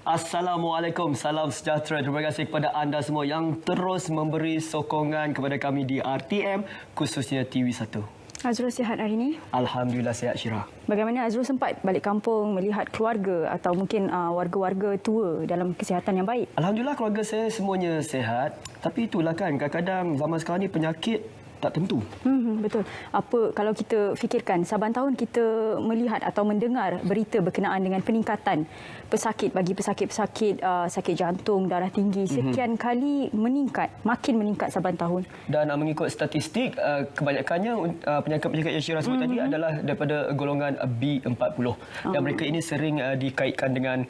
Assalamualaikum, salam sejahtera. Terima kasih kepada anda semua yang terus memberi sokongan kepada kami di RTM, khususnya TV1. Azrul sihat hari ini? Alhamdulillah sihat, Syirah. Bagaimana Azrul sempat balik kampung melihat keluarga atau mungkin warga-warga tua dalam kesihatan yang baik? Alhamdulillah keluarga saya semuanya sihat. Tapi itulah kan, kadang-kadang zaman sekarang ni penyakit tak tentu. Betul. Apa kalau kita fikirkan saban tahun kita melihat atau mendengar berita berkenaan dengan peningkatan pesakit bagi pesakit-pesakit sakit jantung, darah tinggi sekian kali meningkat, makin meningkat saban tahun. Dan mengikut statistik kebanyakannya penyakit-penyakit yang Syirah sebut tadi adalah daripada golongan B40. Dan mereka ini sering dikaitkan dengan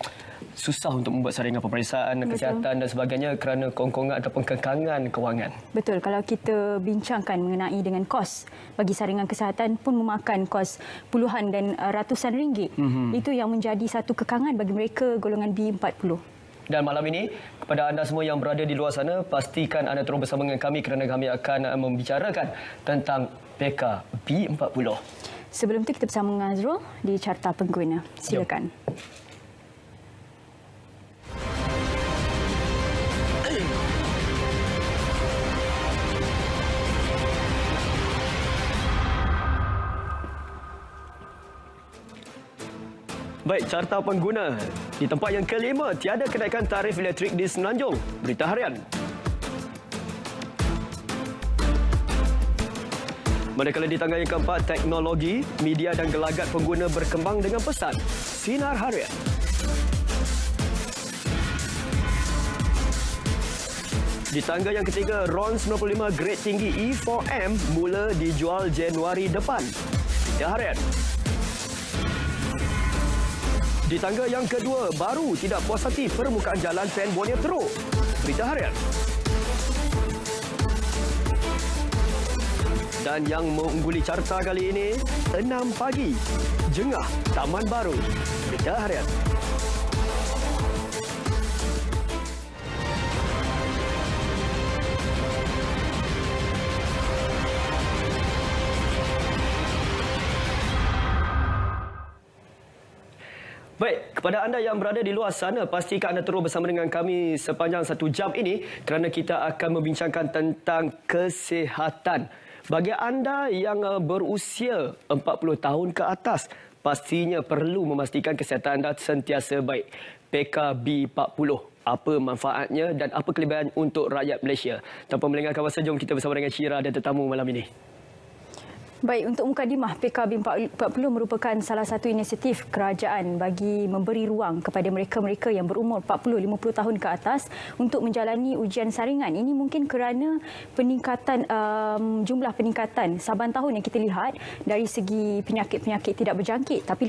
susah untuk membuat saringan pemeriksaan kesihatan dan sebagainya kerana kongkongan ataupun kekangan kewangan. Betul. Kalau kita bincangkan mengenai dengan kos bagi saringan kesihatan pun memakan kos puluhan dan ratusan ringgit. Itu yang menjadi satu kekangan bagi mereka golongan B40. Dan malam ini, kepada anda semua yang berada di luar sana, pastikan anda terus bersama dengan kami kerana kami akan membicarakan tentang PK B40. Sebelum itu kita bersama dengan Azrul di Carta Pengguna. Silakan. Baik, Carta Pengguna. Di tempat yang kelima, tiada kenaikan tarif elektrik di Semenanjung. Berita harian. Manakala di tangga yang keempat, teknologi, media dan gelagat pengguna berkembang dengan pesat. Sinar harian. Di tangga yang ketiga, RON 95 grade tinggi E4M mula dijual Januari depan. Berita harian. Di tangga yang kedua, baru tidak puas hati permukaan jalan Pen Borneo teruk. Berita harian. Dan yang mengungguli carta kali ini, 6 pagi. Jengah Taman Baru. Berita harian. Baik, kepada anda yang berada di luar sana, pastikan anda terus bersama dengan kami sepanjang 1 jam ini kerana kita akan membincangkan tentang kesihatan. Bagi anda yang berusia 40 tahun ke atas, pastinya perlu memastikan kesihatan anda sentiasa baik. PKB40. Apa manfaatnya dan apa kelebihan untuk rakyat Malaysia? Tanpa melengahkan masa, jom kita bersama dengan Syirah dan tetamu malam ini. Baik, untuk mukadimah, PKB40 merupakan salah satu inisiatif kerajaan bagi memberi ruang kepada mereka-mereka yang berumur 40-50 tahun ke atas untuk menjalani ujian saringan. Ini mungkin kerana peningkatan jumlah peningkatan saban tahun yang kita lihat dari segi penyakit-penyakit tidak berjangkit. Tapi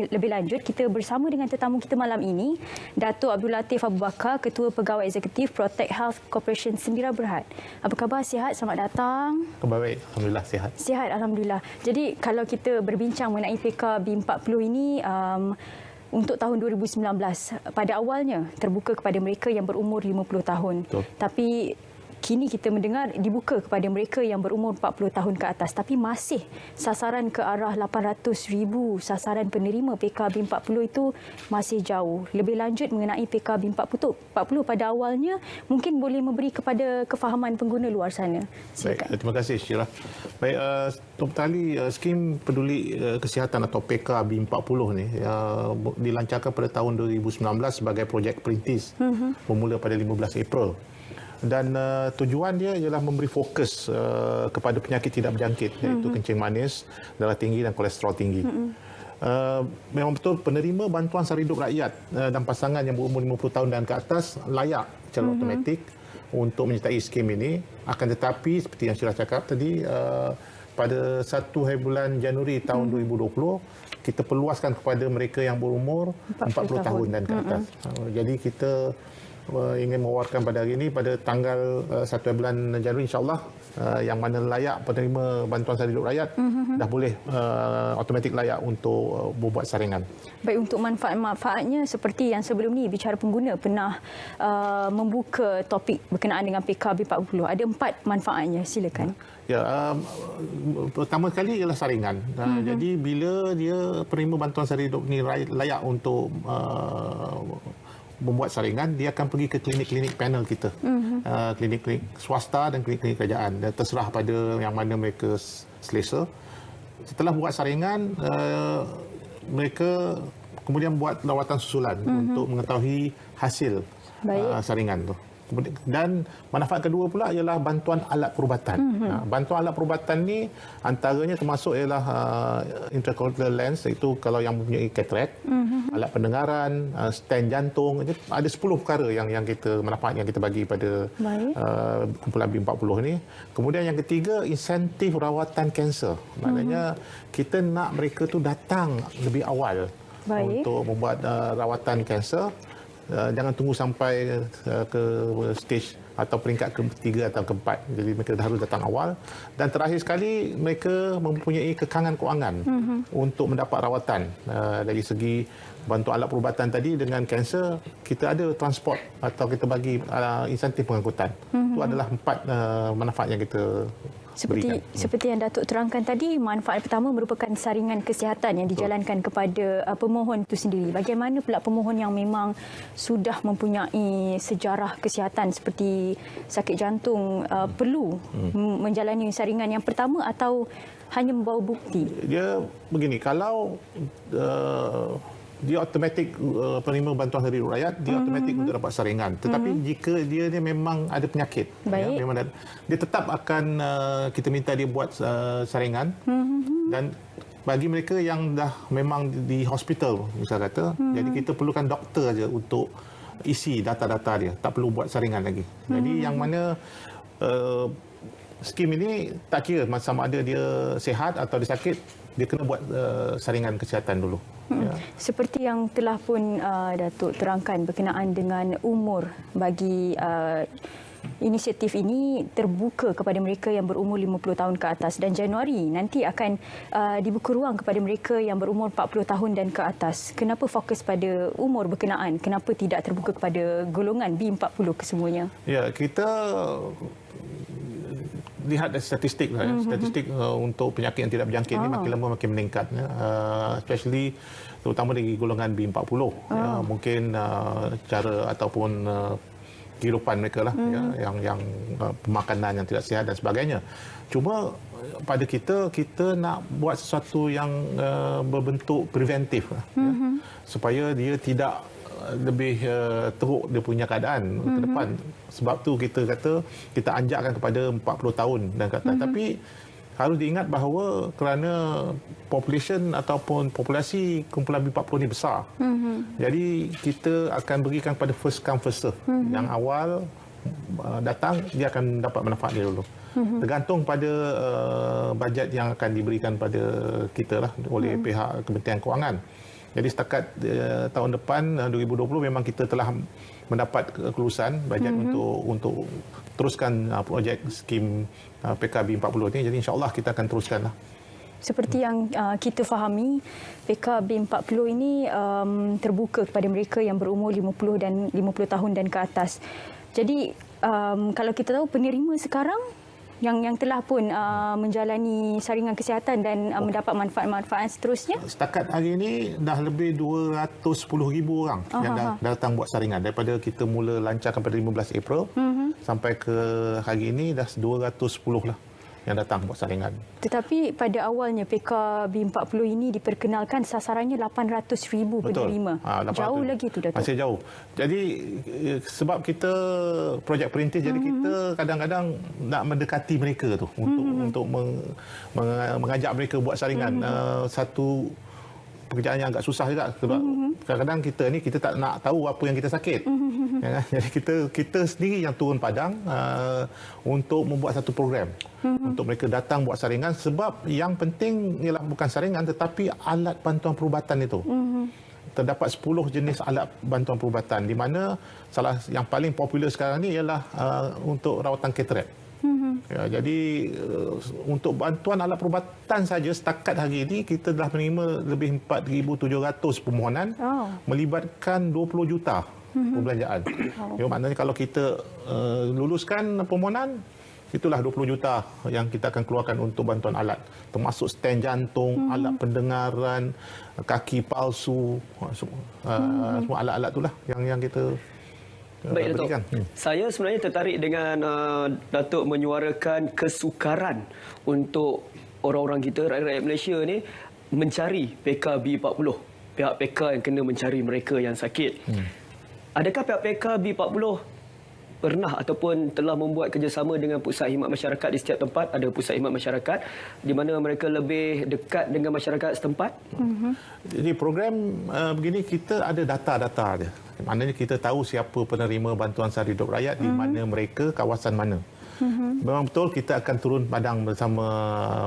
lebih lanjut, kita bersama dengan tetamu kita malam ini, Dato' Abdul Latif Abu Bakar, Ketua Pegawai Eksekutif Protect Health Corporation Sendira Berhad. Apa khabar? Sihat? Selamat datang. Khabar baik. Alhamdulillah sihat. Sihat, Alhamdulillah. Jadi kalau kita berbincang mengenai PKB40 ini untuk tahun 2019, pada awalnya terbuka kepada mereka yang berumur 50 tahun. Betul. Tapi kini kita mendengar dibuka kepada mereka yang berumur 40 tahun ke atas. Tapi masih sasaran ke arah 800,000 sasaran penerima PKB40 itu masih jauh. Lebih lanjut mengenai PKB40 pada awalnya mungkin boleh memberi kepada kefahaman pengguna luar sana. Baik, terima kasih Syirah. Baik, tali skim peduli kesihatan atau PKB40 ni dilancarkan pada tahun 2019 sebagai projek perintis bermula pada 15 April. Dan tujuan dia ialah memberi fokus kepada penyakit tidak berjangkit iaitu kencing manis, darah tinggi dan kolesterol tinggi. Memang betul penerima bantuan sara hidup rakyat dan pasangan yang berumur 50 tahun dan ke atas layak secara automatik untuk menyertai skim ini. Akan tetapi seperti yang Syirah cakap tadi, pada 1 bulan Januari tahun 2020 kita perluaskan kepada mereka yang berumur 40 tahun dan ke atas. Jadi kita ingin mewawarkan pada hari ini pada tanggal 1 bulan Januari insya-Allah yang mana layak penerima bantuan sara hidup rakyat dah boleh automatik layak untuk membuat saringan. Baik, untuk manfaat-manfaatnya seperti yang sebelum ni bicara pengguna pernah membuka topik berkenaan dengan PKB40. Ada 4 manfaatnya, silakan. Ya, pertama sekali ialah saringan. Jadi bila dia penerima bantuan sara hidup ni layak untuk membuat saringan, dia akan pergi ke klinik-klinik panel kita. Klinik-klinik swasta dan klinik-klinik kerajaan. Dan terserah pada yang mana mereka selesa. Setelah buat saringan, mereka kemudian buat lawatan susulan untuk mengetahui hasil saringan tu. Dan manfaat kedua pula ialah bantuan alat perubatan. Bantuan alat perubatan ni antaranya termasuk ialah intracorneal lens, itu kalau yang mempunyai katarak, alat pendengaran, stent jantung. Ada 10 perkara yang kita manfaat yang kita bagi pada kumpulan B40 ni. Kemudian yang ketiga, insentif rawatan kanser. Maknanya kita nak mereka tu datang lebih awal untuk membuat rawatan kanser. Jangan tunggu sampai ke stage atau peringkat ketiga atau keempat. Jadi mereka harus datang awal. Dan terakhir sekali, mereka mempunyai kekangan kewangan untuk mendapat rawatan. Dari segi bantuan alat perubatan tadi, dengan kanser, kita ada transport atau kita bagi insentif pengangkutan. Itu adalah 4 manfaat yang kita berikan. Seperti yang Datuk terangkan tadi, manfaat pertama merupakan saringan kesihatan yang dijalankan kepada pemohon itu sendiri. Bagaimana pula pemohon yang memang sudah mempunyai sejarah kesihatan seperti sakit jantung perlu menjalani saringan yang pertama atau hanya membawa bukti? Dia begini, kalau dia automatik penerima bantuan hari rakyat, dia automatik untuk dapat saringan. Tetapi jika dia ni memang ada penyakit, memang dia tetap akan kita minta dia buat saringan. Dan bagi mereka yang dah memang di hospital, misal kata, jadi kita perlukan doktor aja untuk isi data-data dia, tak perlu buat saringan lagi. Jadi yang mana skim ini tak kira sama ada dia sihat atau dia sakit, dia kena buat saringan kesihatan dulu. Seperti yang telah pun Datuk terangkan berkenaan dengan umur bagi inisiatif ini terbuka kepada mereka yang berumur 50 tahun ke atas, dan Januari nanti akan dibuka ruang kepada mereka yang berumur 40 tahun dan ke atas. Kenapa fokus pada umur berkenaan? Kenapa tidak terbuka kepada golongan B40 kesemuanya? Ya, kita lihat dari statistik statistik untuk penyakit yang tidak berjangkit ini makin lama makin meningkat, especially terutama dari golongan B40. Mungkin cara ataupun kehidupan mereka lah, yang pemakanan yang tidak sihat dan sebagainya. Cuma pada kita nak buat sesuatu yang berbentuk preventif, supaya dia tidak lebih teruk dia punya keadaan ke depan. Sebab tu kita kata kita anjakkan kepada 40 tahun dan ke atas. Tapi harus diingat bahawa kerana population ataupun populasi kumpulan B40 ni besar. Jadi kita akan berikan pada first come first serve. Yang awal datang, dia akan dapat manfaat dia dulu. Tergantung pada bajet yang akan diberikan pada kita lah oleh pihak Kementerian Kewangan. Jadi setakat tahun depan 2020 memang kita telah mendapat kelulusan bajet untuk teruskan projek skim PKB 40 ni. Jadi insya-Allah kita akan teruskanlah. Seperti yang kita fahami, PKB 40 ini terbuka kepada mereka yang berumur 50 tahun dan ke atas. Jadi kalau kita tahu penerima sekarang yang telah pun menjalani saringan kesihatan dan mendapat manfaat-manfaat seterusnya? Setakat hari ini dah lebih 210,000 orang yang dah datang buat saringan. Daripada kita mula lancarkan pada 15 April sampai ke hari ini dah 210 lah yang datang buat saringan. Tetapi pada awalnya PKB 40 ini diperkenalkan sasarannya 800,000 penerima. Jauh lagi tu, Datuk. Masih jauh. Jadi sebab kita projek perintis, jadi kita kadang-kadang nak mendekati mereka tu untuk mengajak mereka buat saringan. Satu pekerjaan yang agak susah juga sebab kadang-kadang kita tak nak tahu apa yang kita sakit. Jadi kita sendiri yang turun padang untuk membuat satu program untuk mereka datang buat saringan, sebab yang penting ialah bukan saringan tetapi alat bantuan perubatan itu. Terdapat 10 jenis alat bantuan perubatan, di mana salah yang paling popular sekarang ni ialah untuk rawatan katarak. Ya, jadi untuk bantuan alat perubatan saja setakat hari ini kita dah menerima lebih 4,700 permohonan melibatkan 20 juta perbelanjaan. Ya, maknanya kalau kita luluskan permohonan, itulah 20 juta yang kita akan keluarkan untuk bantuan alat, termasuk stand jantung, alat pendengaran, kaki palsu, semua alat-alat itulah yang kita Baik, Datuk. berikan. Saya sebenarnya tertarik dengan Datuk menyuarakan kesukaran untuk orang-orang kita, rakyat Malaysia ni mencari PKB40. Pihak PK yang kena mencari mereka yang sakit. Adakah pihak PKB40 pernah ataupun telah membuat kerjasama dengan pusat khidmat masyarakat di setiap tempat? Ada pusat khidmat masyarakat di mana mereka lebih dekat dengan masyarakat setempat? Jadi program begini, kita ada data-data dia. Maknanya kita tahu siapa penerima bantuan sara hidup rakyat, di mana mereka, kawasan mana. Memang betul kita akan turun padang bersama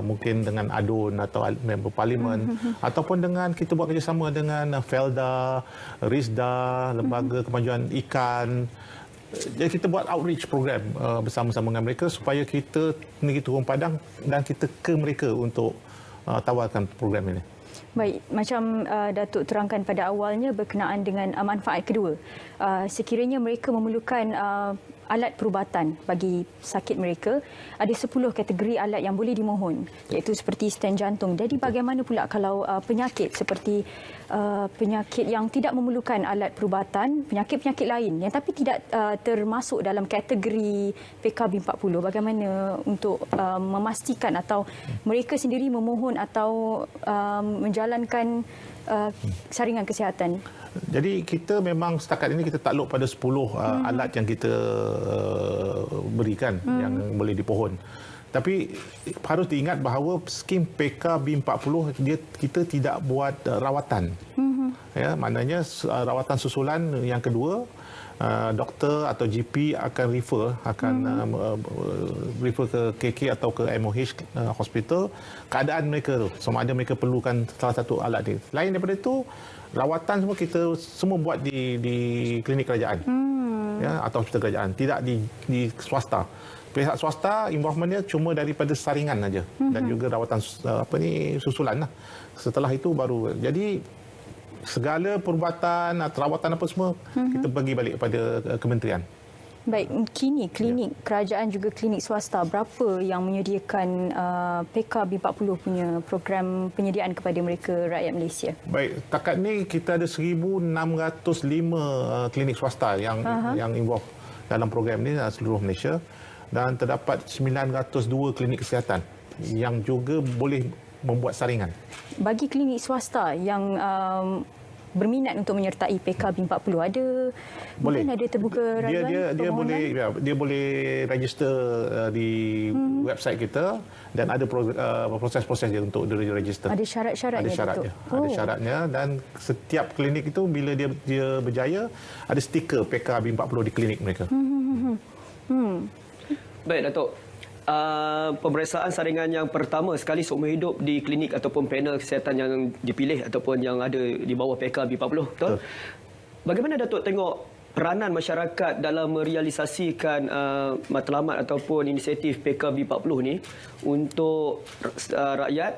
mungkin dengan ADUN atau member parlimen ataupun dengan kita buat kerjasama dengan Felda, RISDA, Lembaga Kemajuan Ikan. Jadi kita buat outreach program bersama-sama dengan mereka supaya kita pergi turun padang dan kita ke mereka untuk tawarkan program ini. Baik, macam Datuk terangkan pada awalnya berkenaan dengan manfaat kedua. Sekiranya mereka memerlukan alat perubatan bagi sakit mereka, ada 10 kategori alat yang boleh dimohon, iaitu seperti stand jantung. Jadi bagaimana pula kalau penyakit seperti penyakit yang tidak memerlukan alat perubatan, penyakit-penyakit lain yang tapi tidak termasuk dalam kategori PKB40, bagaimana untuk memastikan atau mereka sendiri memohon atau menjalankan saringan kesihatan? Jadi kita memang setakat ini kita takluk pada 10 alat yang kita berikan yang boleh dipohon. Tapi harus diingat bahawa skim PKB40 kita tidak buat rawatan. Ya, maknanya rawatan susulan yang kedua, doktor atau GP akan refer ke KK atau ke MOH hospital keadaan mereka tu, sama ada mereka perlukan salah satu alat ni. Selain daripada itu, rawatan semua kita semua buat di klinik kerajaan, ya, atau hospital kerajaan, tidak di swasta. Pihak swasta involvementnya cuma daripada saringan saja dan juga rawatan susulan lah. Setelah itu baru jadi segala perubatan atau rawatan apa semua kita bagi balik kepada kementerian. Baik, klinik kerajaan juga klinik swasta, berapa yang menyediakan PKB40 punya program penyediaan kepada mereka rakyat Malaysia? Baik, takat ni kita ada 1,605 klinik swasta yang involve dalam program ni seluruh Malaysia, dan terdapat 902 klinik kesihatan yang juga boleh membuat saringan. Bagi klinik swasta yang berminat untuk menyertai PKB40, ada boleh. Mungkin ada terbuka rayuan dia boleh register di website kita dan ada proses-proses dia untuk dia register. Ada syarat-syaratnya. Ada syaratnya. Ada syaratnya, dan setiap klinik itu bila dia berjaya ada stiker PKB40 di klinik mereka. Baik, Datuk. Pemeriksaan saringan yang pertama sekali seumur hidup di klinik ataupun panel kesihatan yang dipilih ataupun yang ada di bawah PKB40, betul? Bagaimana Datuk tengok peranan masyarakat dalam merealisasikan matlamat ataupun inisiatif PKB40 ni untuk rakyat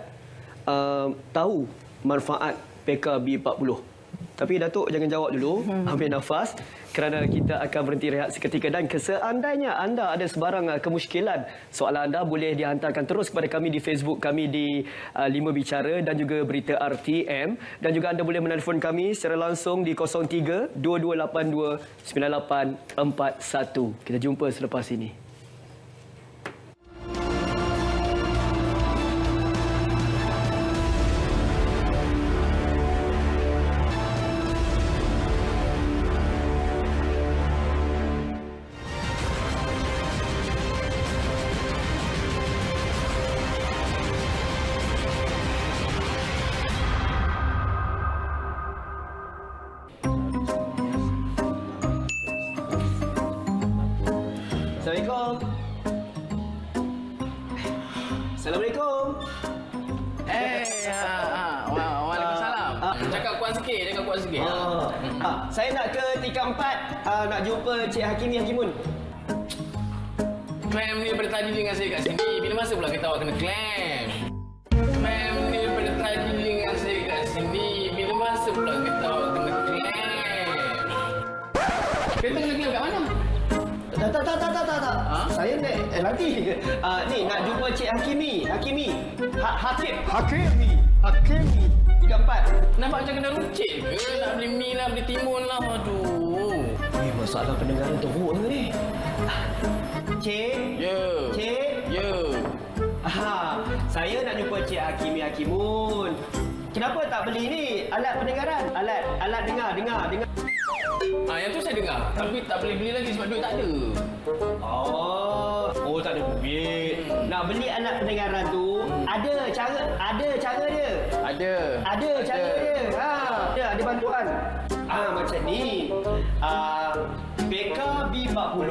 tahu manfaat PKB40? Tapi Datuk jangan jawab dulu, ambil nafas, kerana kita akan berhenti rehat seketika. Dan seandainya anda ada sebarang kemusykilan, soalan anda boleh dihantarkan terus kepada kami di Facebook kami di 5 Bicara dan juga Berita RTM. Dan juga anda boleh menelefon kami secara langsung di 03 2282 9841. Kita jumpa selepas ini. Assalamualaikum. Waalaikumsalam. Cakap kuat sikit. Saya nak ke tingkat 4, nak jumpa Cik Hakimi Hakimun. Klaim ni daripada tadi dengan saya kat sini. Bila masa pula kita awak kena klaim? Klaim ni daripada tadi dengan saya kat sini. Bila masa pula kita awak kena klaim? Kereta kena klaim kat mana? Tak Tak. Saya naik LRT. Ni nak jumpa Cik Hakimi. Hakimi. 34. Nampak macam kena runcit ke? Nak beli mi lah, beli timun lah. Aduh. Masalah pendengaran teruk ni. Cik. Ya. Cik. Ya. Saya nak jumpa Cik Hakimun. Kenapa tak beli ni? Alat pendengaran. Alat dengar. Yang tu saya dengar. Tapi tak boleh beli lagi sebab duit tak ada. Oh, tak ada duit. Nak beli alat pendengaran tu, ada cara dia. Ada cara dia. Ada bantuan. Macam ni. PKB40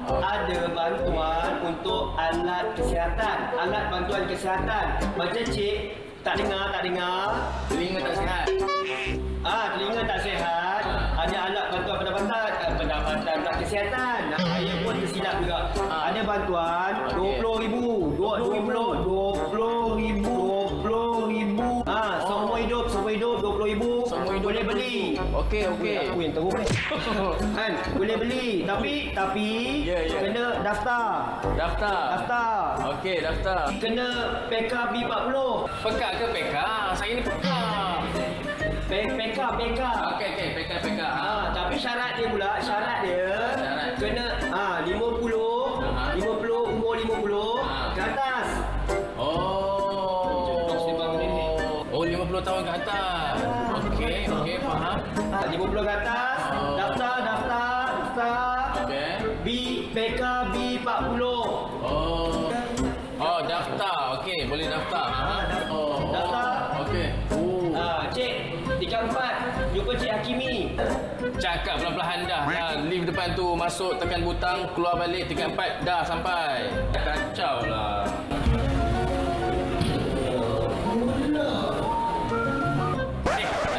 ada bantuan untuk alat kesihatan. Alat bantuan kesihatan. Macam Cik tak dengar. Telinga tak sihat. Telinga tak sihat. Ada alat bantuan pendapatan kesihatan. Saya pun tersilap juga. Ada bantuan RM20,000. Semua hidup RM20,000. Boleh beli. Okey. Aku yang teruk ni. Kan? Boleh beli. Tapi Ya. kena daftar. Daftar. Okey, daftar. Kena PKB40. Pekak ke PK? Saya ni pekak. PK. Okey, PK. Tapi syarat dia Syarat. kena 50 umur 50 ke atas. Oh, 50 tahun ke atas. Okey, faham. 50 ke atas. Daftar. Okey. PKB40. Oh, daftar. Okey, boleh daftar. Daftar. Okey. Cik 34 jumpa Cik Hakimi. Cakap perlahan-lahan dah. Lift depan tu masuk, tekan butang, keluar balik, tekan 4, dah sampai. Kacau lah.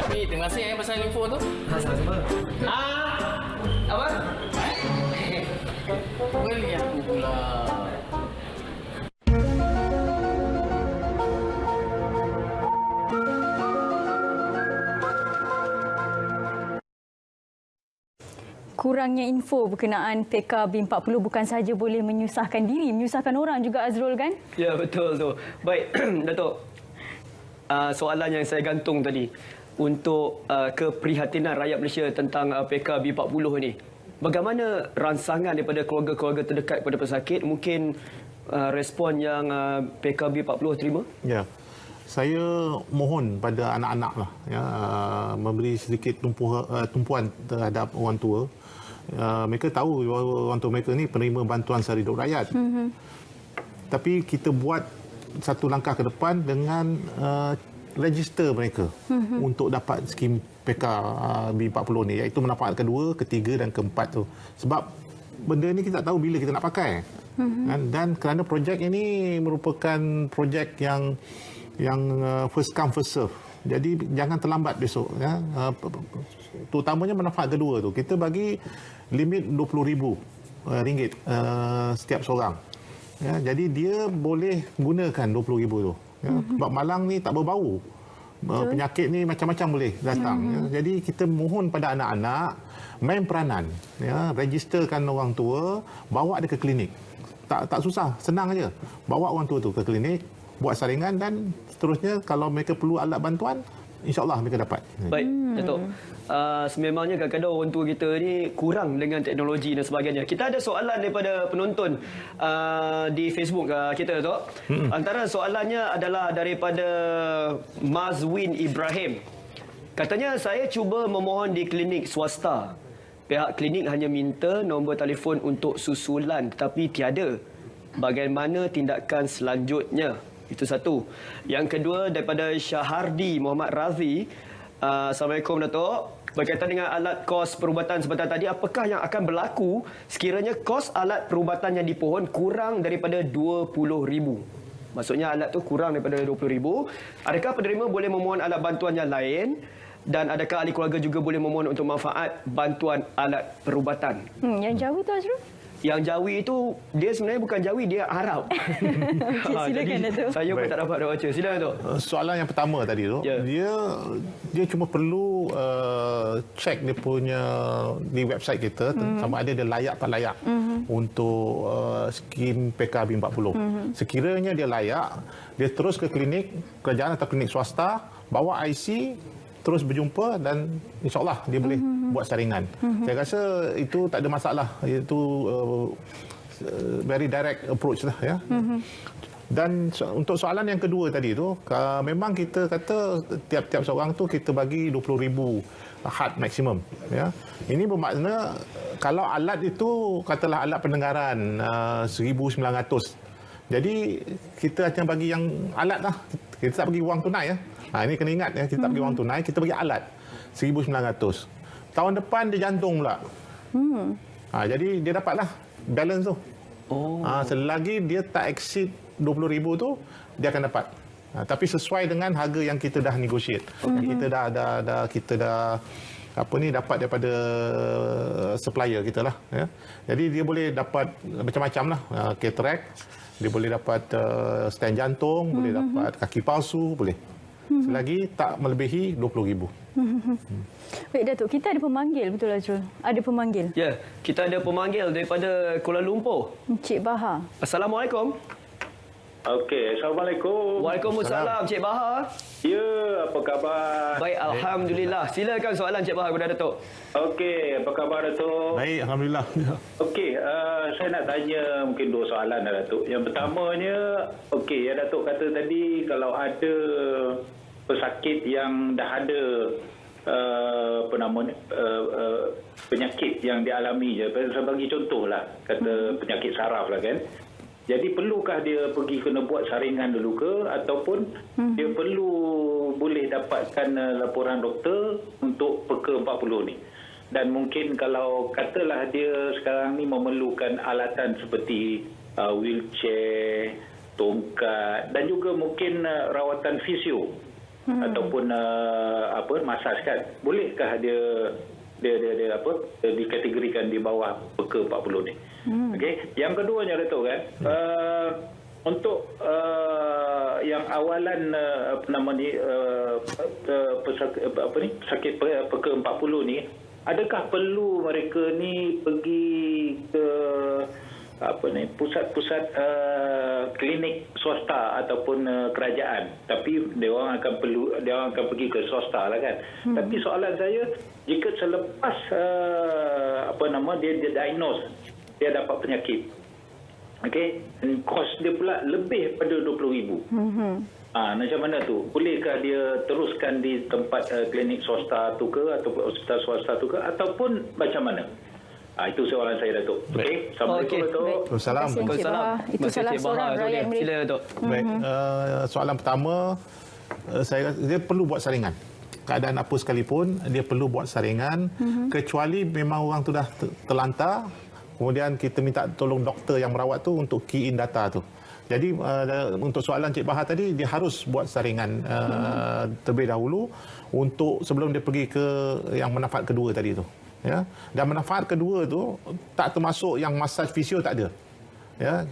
Tapi terima kasih pasal info tu. Sama-sama. Apa? Beli aku pula. Kurangnya info berkenaan PKB40 bukan sahaja boleh menyusahkan diri, menyusahkan orang juga, Azrul, kan? Ya, betul tu. Baik, Datuk. Soalan yang saya gantung tadi untuk keprihatinan rakyat Malaysia tentang PKB40 ni. Bagaimana rangsangan daripada keluarga-keluarga terdekat kepada pesakit? Mungkin respon yang PKB40 terima? Ya. Saya mohon pada anak-anak lah, memberi sedikit tumpuan terhadap orang tua. Mereka tahu bahawa orang tua mereka ni penerima bantuan sara hidup rakyat. Tapi kita buat satu langkah ke depan dengan register mereka untuk dapat skim PKB40 ni, iaitu manfaat kedua, ketiga dan keempat tu. Sebab benda ni kita tak tahu bila kita nak pakai. Dan kerana projek ini merupakan projek yang first come first serve. Jadi jangan terlambat besok, terutamanya manfaat kedua tu. Kita bagi limit RM20,000 setiap seorang. Jadi dia boleh gunakan RM20,000 tu. Sebab malang ni tak berbau. Penyakit ni macam-macam boleh datang. Jadi kita mohon pada anak-anak main peranan, registerkan orang tua, bawa dia ke klinik. Tak susah, senang aja. Bawa orang tua tu ke klinik, buat saringan dan seterusnya kalau mereka perlu alat bantuan, insya-Allah mereka dapat. Baik, Datuk. Sememangnya kadang-kadang orang tua kita ni kurang dengan teknologi dan sebagainya. Kita ada soalan daripada penonton di Facebook kita, Datuk. Antara soalannya adalah daripada Mazwin Ibrahim. Katanya, saya cuba memohon di klinik swasta. Pihak klinik hanya minta nombor telefon untuk susulan tetapi tiada. Bagaimana tindakan selanjutnya? Itu satu. Yang kedua daripada Syahardi Muhammad Razi. Assalamualaikum, Datuk. Berkaitan dengan alat kos perubatan sebentar tadi, apakah yang akan berlaku sekiranya kos alat perubatan yang dipohon kurang daripada RM20,000? Maksudnya alat tu kurang daripada RM20,000. Adakah penerima boleh memohon alat bantuan yang lain? Dan adakah ahli keluarga juga boleh memohon untuk manfaat bantuan alat perubatan? Yang jauh tu, Azrul? Yang Jawi itu dia sebenarnya bukan Jawi, dia Arab. Silakan, Datuk. Saya pun tak dapat nak baca. Silakan, Datuk. Soalan yang pertama tadi tu, Ya. dia cuma perlu cek dia punya di website kita sama ada dia layak tak layak untuk skim PKB 40. Sekiranya dia layak, dia terus ke klinik kerajaan atau klinik swasta, bawa IC, terus berjumpa dan insyaAllah dia boleh buat saringan. Saya rasa itu tak ada masalah. Itu very direct approach lah ya. Dan untuk soalan yang kedua tadi tu, memang kita kata tiap-tiap seorang tu kita bagi 20,000 hard maksimum. Ya. Ini bermakna kalau alat itu katalah alat pendengaran 1,900. Jadi kita hanya bagi yang alat lah. Kita tak bagi wang tunai ya. Ini kena ingat ya, kita tak bagi wang tunai, kita bagi alat 1,900. Tahun depan dia jantung pula. Jadi dia dapatlah balance tu. Selagi dia tak exceed 20,000 tu, dia akan dapat. Tapi sesuai dengan harga yang kita dah negotiate. Kita dah dapat daripada supplier kita lah. Ya. Jadi dia boleh dapat macam-macam lah. Cataract, dia boleh dapat stand jantung, boleh dapat kaki palsu, boleh. Selagi tak melebihi 20,000. Baik, Datuk. Kita ada pemanggil, betul Azrul? Ada pemanggil. Ya, kita ada pemanggil daripada Kuala Lumpur. Encik Bahar. Assalamualaikum. Okey, Assalamualaikum. Waalaikumsalam, Cik Bahar. Ya, apa khabar? Baik, Alhamdulillah. Silakan soalan Cik Bahar kepada Datuk. Okey, apa khabar Datuk? Baik, Alhamdulillah. Okey, saya nak tanya mungkin 2 soalan lah Datuk. Yang pertamanya, okey, yang Datuk kata tadi kalau ada pesakit yang dah ada penyakit yang dialami je. Saya bagi contoh lah, kata penyakit saraf lah kan. Jadi perlukah dia pergi kena buat saringan dulu ke ataupun dia perlu boleh dapatkan laporan doktor untuk peka 40 ni? Dan mungkin kalau katalah dia sekarang ni memerlukan alatan seperti wheelchair, tongkat dan juga mungkin rawatan fisio ataupun masaj kan. Bolehkah dia dikategorikan di bawah peka 40 ni? Okey, yang keduanya Datuk kan, untuk yang awalan sakit peka 40 ni, adakah perlu mereka ni pergi ke pusat-pusat klinik swasta ataupun kerajaan, tapi dia orang akan pergi ke swasta lah kan. Tapi soalan saya, jika selepas dia diagnose, dia dapat penyakit, okey, kos dia pula lebih pada 20,000. Macam mana tu? Bolehkah dia teruskan di tempat klinik swasta tu ke ataupun hospital swasta tu ke ataupun macam mana? Itu soalan saya Datuk. Okey. Assalamualaikum Datuk. Assalamualaikum. Terima kasih, Encik Bahar. Itu salah seorang rakyat Malaysia. Sila, Datuk. Baik, soalan pertama, saya rasa dia perlu buat saringan. Keadaan apa sekalipun, dia perlu buat saringan. Kecuali memang orang tu dah terlantar, kemudian kita minta tolong doktor yang merawat tu untuk key in data tu. Jadi untuk soalan Cik Bahar tadi, dia harus buat saringan terlebih dahulu untuk sebelum dia pergi ke yang manfaat kedua tadi tu. Ya, dan manfaat kedua tu tak termasuk yang masaj fisio, tak ada. Ya,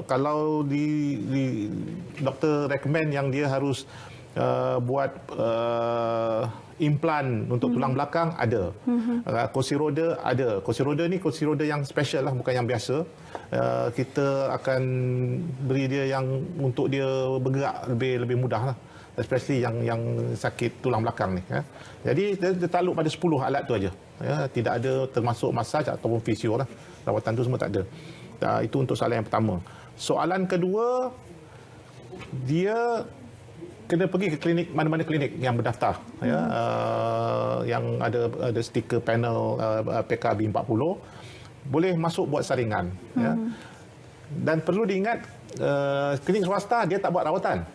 kalau di doktor recommend yang dia harus buat implan untuk tulang belakang, ada. Kursi roda ada. Kursi roda ni kursi roda yang special lah, bukan yang biasa. Kita akan beri dia yang untuk dia bergerak lebih mudah lah, especially yang sakit tulang belakang ni. Ya. Jadi dia takluk pada 10 alat tu aja. Ya, tidak ada termasuk masaj ataupun fisio lah. Rawatan tu semua tak ada. Itu untuk soalan yang pertama. Soalan kedua, dia kena pergi ke klinik, mana-mana klinik yang berdaftar, ya, yang ada stiker panel PKB 40, boleh masuk buat saringan. Ya. Dan perlu diingat, klinik swasta dia tak buat rawatan.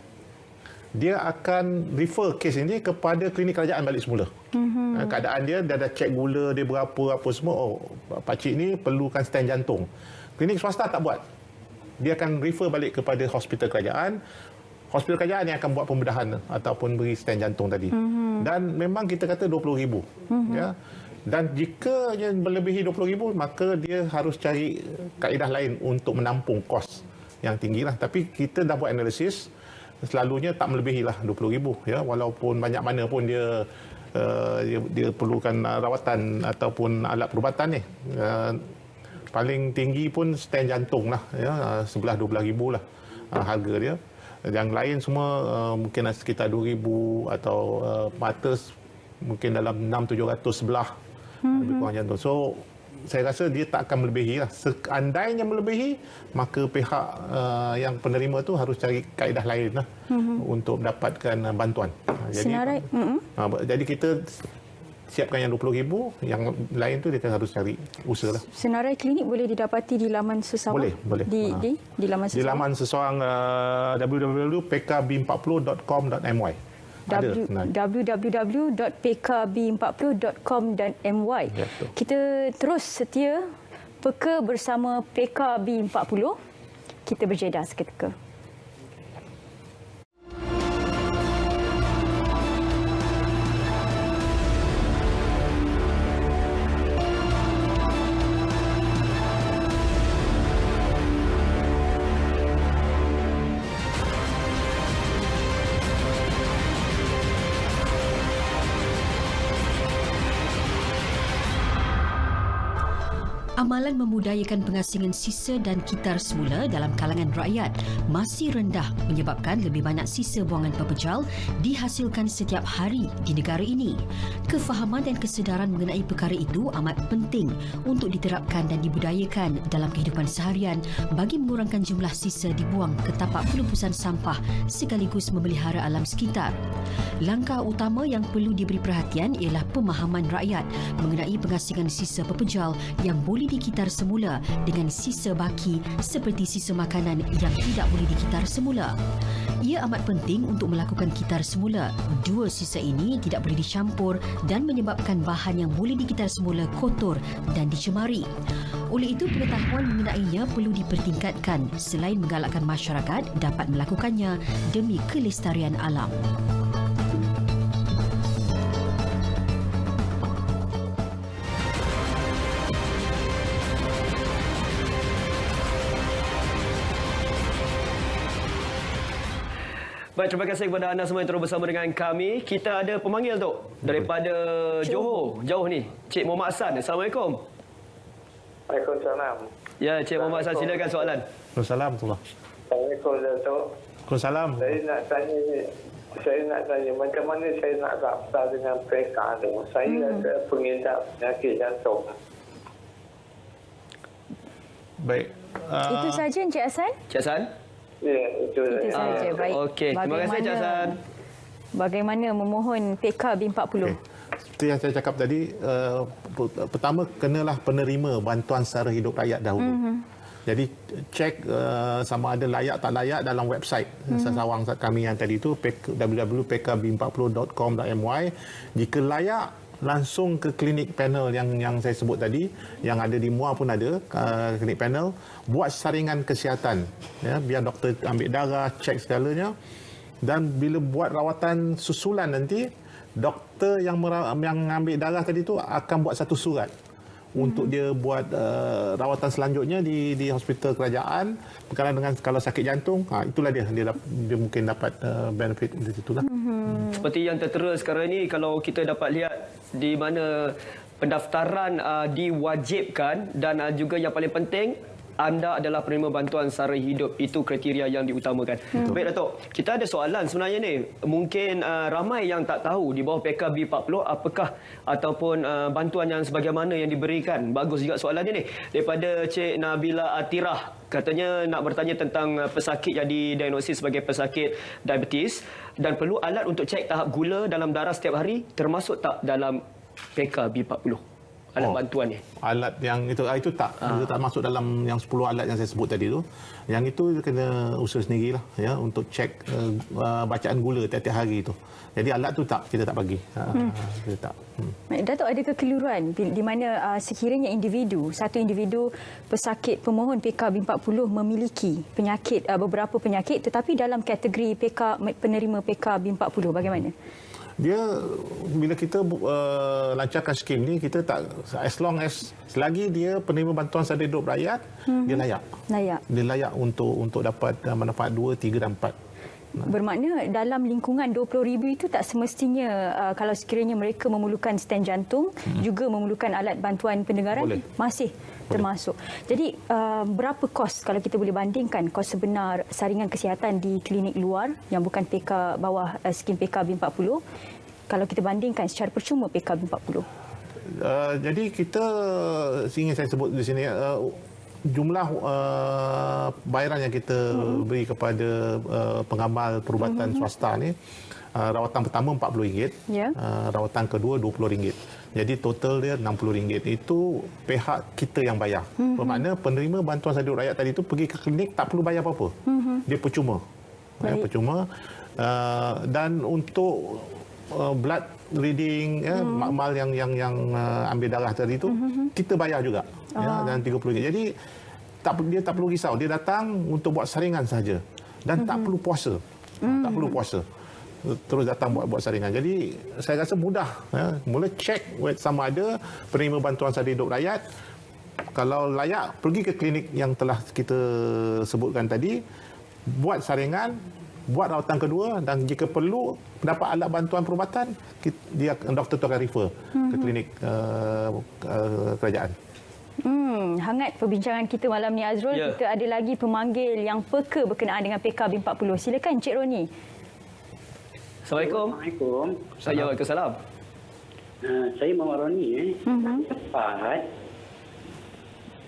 Dia akan refer kes ini kepada klinik kerajaan balik semula. Keadaan dia dah cek gula dia berapa, apa semua. Pakcik ni perlukan stand jantung. Klinik swasta tak buat. Dia akan refer balik kepada hospital kerajaan. Hospital kerajaan yang akan buat pembedahan ataupun beri stand jantung tadi. Dan memang kita kata 20,000. Ya. Dan jika yang melebihi 20,000 maka dia harus cari kaedah lain untuk menampung kos yang tinggilah. Tapi kita dah buat analisis, selalunya tak melebihilah 20,000 ya, walaupun banyak mana pun dia perlukan rawatan ataupun alat perubatan ni. Paling tinggi pun stand jantung lah ya, 11-12,000 lah harga dia. Yang lain semua mungkin sekitar 2,000 atau mata mungkin dalam 600-700 sebelah lebih kurang jantung. So saya rasa dia tak akan melebihi lah. Seandainya melebihi, maka pihak yang penerima tu harus cari kaedah lain lah untuk dapatkan bantuan. Jadi kita siapkan yang 20,000, yang lain tu dia harus cari usaha lah. Senarai klinik boleh didapati di laman seseorang? Boleh. Di laman seseorang? Di laman seseorang www.pkb40.com.my. www.pkb40.com.my. Kita terus setia peka bersama PKB40. Kita berjeda seketika. Amalan memudayakan pengasingan sisa dan kitar semula dalam kalangan rakyat masih rendah menyebabkan lebih banyak sisa buangan pepejal dihasilkan setiap hari di negara ini. Kefahaman dan kesedaran mengenai perkara itu amat penting untuk diterapkan dan dibudayakan dalam kehidupan seharian bagi mengurangkan jumlah sisa dibuang ke tapak pelumpusan sampah sekaligus memelihara alam sekitar. Langkah utama yang perlu diberi perhatian ialah pemahaman rakyat mengenai pengasingan sisa pepejal yang boleh dikitar semula dengan sisa baki seperti sisa makanan yang tidak boleh dikitar semula. Ia amat penting untuk melakukan kitar semula. Dua sisa ini tidak boleh dicampur dan menyebabkan bahan yang boleh dikitar semula kotor dan dicemari. Oleh itu, pengetahuan mengenainya perlu dipertingkatkan selain menggalakkan masyarakat dapat melakukannya demi kelestarian alam. Baik, terima kasih kepada anda semua yang terus bersama dengan kami. Kita ada pemanggil tu daripada Johor. Jauh ni. Cik Muhammad Hassan. Assalamualaikum. Waalaikumsalam. Ya, Cik Muhammad Hassan, silakan soalan. Assalamualaikum. Assalamualaikum, Datuk. Waalaikumsalam. Saya nak tanya macam mana saya nak daftar dengan PK tu. Saya ada pengidap penyakit jantung. Baik. Itu saja Encik Hassan? Cik Hassan? Ya, itu saja. Baik. Okey, terima kasih Cik Hassan. Bagaimana memohon PKB40? Okay. Seperti yang saya cakap tadi, pertama kenalah penerima bantuan sara hidup rakyat dahulu. Jadi cek sama ada layak tak layak dalam website sasawang kami yang tadi itu www.pkb40.com.my. Jika layak, langsung ke klinik panel yang saya sebut tadi, yang ada di MUA pun ada klinik panel, buat saringan kesihatan ya, biar doktor ambil darah, cek segalanya, dan bila buat rawatan susulan nanti, doktor yang ambil darah tadi tu akan buat satu surat untuk dia buat rawatan selanjutnya di hospital kerajaan berkenaan dengan kalau sakit jantung. Itulah dia mungkin dapat benefit di situlah. Seperti yang tertera sekarang ini, kalau kita dapat lihat di mana pendaftaran diwajibkan dan juga yang paling penting, anda adalah penerima bantuan sara hidup. Itu kriteria yang diutamakan. Baik Datuk, kita ada soalan sebenarnya ni. Mungkin ramai yang tak tahu di bawah PKB40 apakah ataupun bantuan yang sebagaimana yang diberikan. Bagus juga soalannya ni. Daripada Cik Nabila Atirah. Katanya nak bertanya tentang pesakit yang didiagnosis sebagai pesakit diabetes dan perlu alat untuk cek tahap gula dalam darah setiap hari, termasuk tak dalam PKB40? Alat bantuan ni. Alat yang itu tak. Itu tak masuk dalam yang 10 alat yang saya sebut tadi tu. Yang itu kena usaha sendirilah ya untuk cek bacaan gula tiap-tiap hari tu. Jadi alat tu kita tak bagi. Kita tak. Datuk, ada kekeliruan di mana sekiranya satu individu pesakit pemohon PKB40 memiliki penyakit beberapa penyakit tetapi dalam kategori penerima PKB40, bagaimana? Dia bila kita lancarkan skim ni, kita tak, as long as selagi dia penerima bantuan sara hidup rakyat, dia layak. Dia layak untuk dapat manfaat 2, 3 dan 4. Bermakna dalam lingkungan 20,000 itu tak semestinya kalau sekiranya mereka memerlukan sten jantung, juga memerlukan alat bantuan pendengaran, masih termasuk. Jadi berapa kos kalau kita boleh bandingkan kos sebenar saringan kesihatan di klinik luar yang bukan PK bawah skim PKB40 kalau kita bandingkan secara percuma PKB40? Jadi kita ingin saya sebut di sini jumlah bayaran yang kita beri kepada pengamal perubatan swasta ni, rawatan pertama RM40, rawatan kedua RM20. Jadi total dia RM60. Itu pihak kita yang bayar. Bermakna penerima bantuan sara hidup rakyat tadi tu pergi ke klinik tak perlu bayar apa-apa. Dia percuma. Percuma. Dan untuk blood reading, makmal yang ambil darah tadi tu, kita bayar juga. Dan RM30. Jadi dia tak perlu risau. Dia datang untuk buat saringan saja. Dan tak perlu puasa. Tak perlu puasa. Terus datang buat saringan. Jadi saya rasa mudah. Mula cek sama ada penerima bantuan sara hidup rakyat. Kalau layak, pergi ke klinik yang telah kita sebutkan tadi. Buat saringan, buat rawatan kedua, dan jika perlu dapat alat bantuan perubatan, doktor tu akan refer ke klinik kerajaan. Hangat perbincangan kita malam ni, Azrul. Kita ada lagi pemanggil yang peka berkenaan dengan PKB40. Silakan Cik Roni. Assalamualaikum. Waalaikumsalam. Saya Muhammad Roni. Cepat.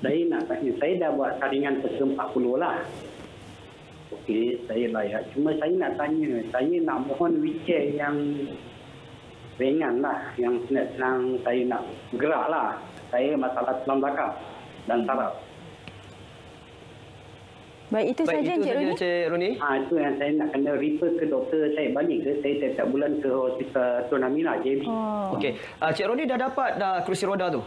Saya nak tanya, saya dah buat saringan ke-40 lah. Okey, saya layak. Cuma saya nak tanya, saya nak mohon wheelchair yang ringan lah, yang senang saya nak gerak lah. Saya masalah tulang belakang dan saraf. Baik, itu saja Encik Roni. Itu yang saya nak kena refer ke doktor saya balik ke. Saya setiap bulan ke hospital Tun Aminah, JB. Okey. Cik Roni dah dapat kerusi roda tu?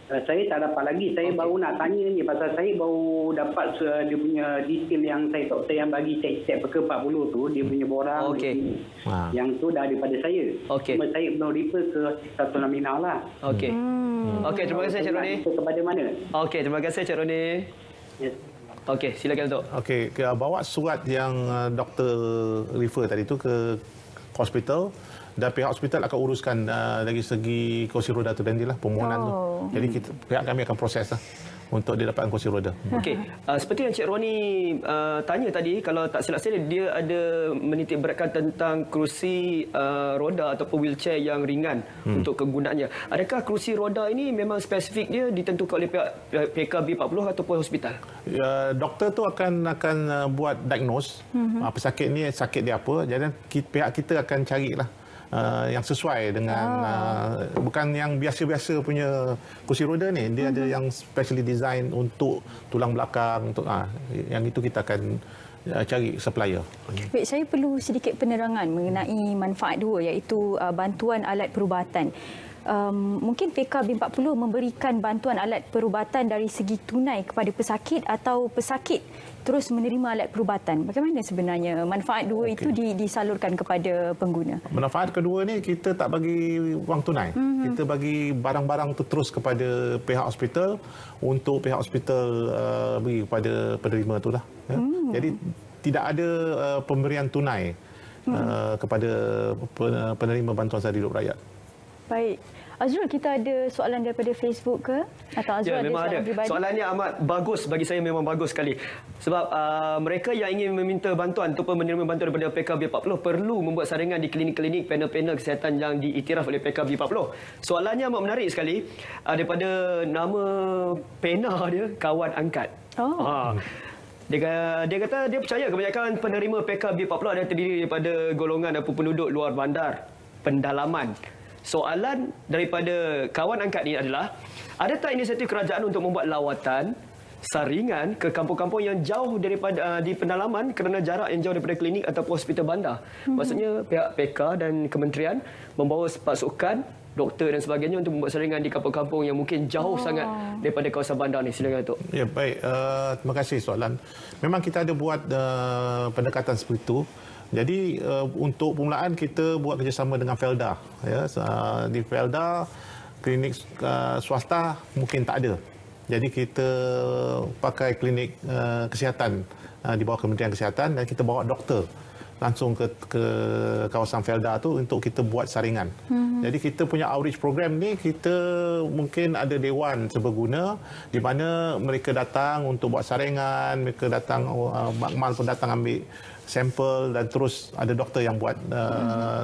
Saya tak dapat lagi. Saya baru nak tanya ni pasal saya baru dapat dia punya detail yang doktor yang bagi cek PK40 tu, dia punya borang. Yang tu dah daripada saya. Cuma saya belum refer ke hospital Tun Aminah lah. Okey, terima kasih Cik Roni. Kepada mana? Okey, terima kasih Cik Roni. Okey, silakan Datuk. Okey, bawa surat yang doktor refer tadi tu ke hospital, dan pihak hospital akan uruskan dari segi kursi roda tu, dan inilah permohonan tu. Jadi pihak kami akan proses lah untuk dia dapatkan kursi roda. Okey, seperti yang Cik Roni tanya tadi, kalau tak silap saya dia ada menitik beratkan tentang kerusi roda ataupun wheelchair yang ringan untuk kegunaannya. Adakah kerusi roda ini memang spesifik dia ditentukan oleh pihak PKB40 ataupun hospital? Doktor tu akan buat diagnose pesakit ni, sakit dia apa. Jadi pihak kita akan carilah yang sesuai dengan bukan yang biasa-biasa punya kursi roda ni. Dia ada yang specially design untuk tulang belakang, untuk yang itu kita akan cari supplier. Baik, saya perlu sedikit penerangan mengenai manfaat dua, iaitu bantuan alat perubatan. Mungkin PKB40 memberikan bantuan alat perubatan dari segi tunai kepada pesakit atau pesakit terus menerima alat perubatan. Bagaimana sebenarnya manfaat dua itu disalurkan kepada pengguna? Manfaat kedua ni kita tak bagi wang tunai. Kita bagi barang-barang tu terus kepada pihak hospital untuk pihak hospital beri kepada penerima tu lah. Jadi tidak ada pemberian tunai kepada penerima bantuan sara hidup rakyat. Baik. Azrul, kita ada soalan daripada Facebook ke? Atau Azrul memang ada. Soalannya amat bagus, bagi saya memang bagus sekali. Sebab mereka yang ingin meminta bantuan ataupun menerima bantuan daripada PKB40 perlu membuat saringan di klinik-klinik panel-panel kesihatan yang diiktiraf oleh PKB40. Soalannya amat menarik sekali. Daripada nama pena dia, Kawan Angkat. Dia kata dia percaya kebanyakan penerima PKB40 adalah terdiri daripada golongan penduduk luar bandar, pendalaman. Soalan daripada Kawan Angkat ini adalah, ada tak inisiatif kerajaan untuk membuat lawatan saringan ke kampung-kampung yang jauh daripada di pendalaman kerana jarak yang jauh daripada klinik ataupun hospital bandar? Maksudnya pihak PK dan kementerian membawa pasukan doktor dan sebagainya untuk membuat saringan di kampung-kampung yang mungkin jauh sangat daripada kawasan bandar ni. Silakan Datuk. Ya, baik. Terima kasih soalan. Memang kita ada buat pendekatan seperti itu. Jadi untuk permulaan kita buat kerjasama dengan Felda. Ya, di Felda klinik swasta mungkin tak ada. Jadi kita pakai klinik kesihatan di bawah Kementerian Kesihatan dan kita bawa doktor langsung ke kawasan Felda tu untuk kita buat saringan. Jadi kita punya outreach program ni, kita mungkin ada dewan seberguna di mana mereka datang untuk buat saringan, mereka datang, makmal pun datang ambil sampel dan terus ada doktor yang buat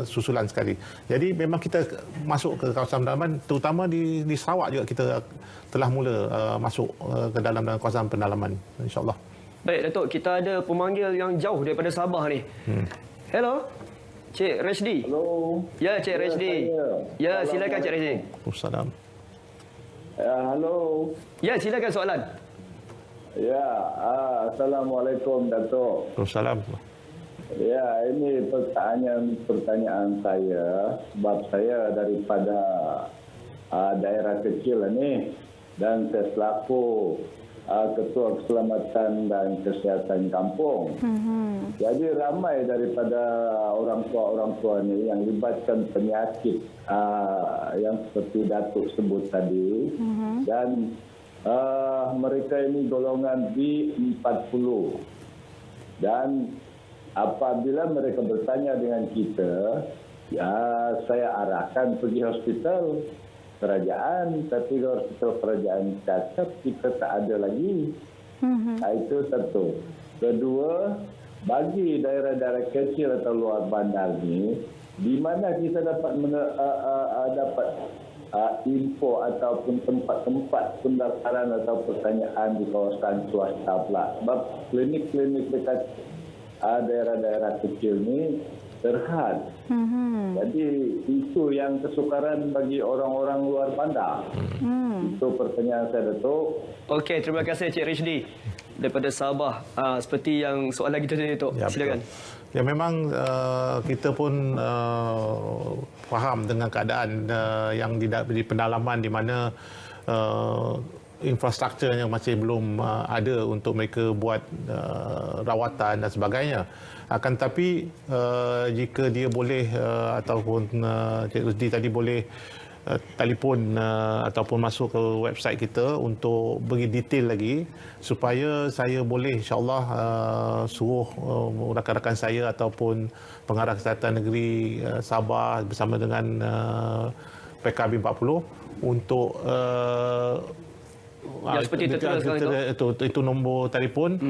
susulan sekali. Jadi memang kita masuk ke kawasan pendalaman, terutama di Sarawak juga kita telah mula masuk ke dalam kawasan pendalaman, insya-Allah. Baik, Datuk, kita ada pemanggil yang jauh daripada Sabah ni. Hello, Cik Rashdi. Hello. Ya, Cik Rashdi. Ya, silakan Cik Rashdi. Assalamualaikum. Halo. Ya, silakan soalan. Ya, Assalamualaikum Datuk. Assalamualaikum. Ya, ini pertanyaan saya sebab saya daripada daerah kecil ini dan saya selaku Ketua Keselamatan dan Kesihatan Kampung. Jadi ramai daripada orang tua ni yang libatkan penyakit yang seperti Datuk sebut tadi dan mereka ini golongan B40 dan apabila mereka bertanya dengan kita, ya saya arahkan pergi hospital kerajaan, tapi kalau hospital kerajaan cakap kita tak ada lagi. Itu satu. Kedua, bagi daerah-daerah kecil atau luar bandar ni, di mana kita dapat info ataupun tempat-tempat pendaftaran atau pertanyaan di kawasan swasta pula. Sebab klinik-klinik dekat daerah-daerah kecil ni terhad. Jadi itu yang kesukaran bagi orang-orang luar bandar. Itu pertanyaan saya, Datuk. Okey, terima kasih Cik Rashdi daripada Sabah. Seperti yang soalan kita tadi, Datuk. Ya, silakan. Betul. Ya, memang kita pun faham dengan keadaan yang di pendalaman di mana infrastruktur yang masih belum ada untuk mereka buat rawatan dan sebagainya. Akan tetapi jika dia boleh ataupun Cik Rusdi tadi boleh telefon ataupun masuk ke website kita untuk bagi detail lagi supaya saya boleh insya-Allah suruh rakan-rakan saya ataupun pengarah kesihatan negeri Sabah bersama dengan PKB 40 untuk seperti tertera sekarang itu nombor telefon.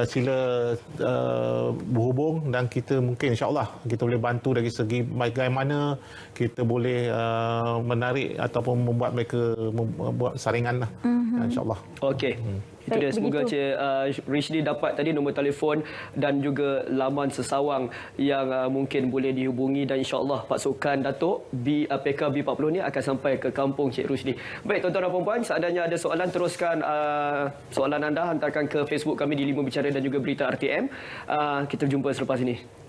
Sila berhubung dan kita mungkin insya-Allah kita boleh bantu dari segi bagaimana kita boleh menarik ataupun membuat mereka membuat saringan lah. Insya-Allah. Okey. Itu dia, semoga Cik Rashdi dapat tadi nombor telefon dan juga laman sesawang yang mungkin boleh dihubungi dan insya-Allah pasukan Datuk PKB 40 ni akan sampai ke kampung Cik Rashdi. Baik, tuan-tuan dan puan-puan, seandainya ada soalan teruskan soalan anda hantarkan ke Facebook kami di 5 Bicara dan juga Berita RTM. Kita jumpa selepas ini.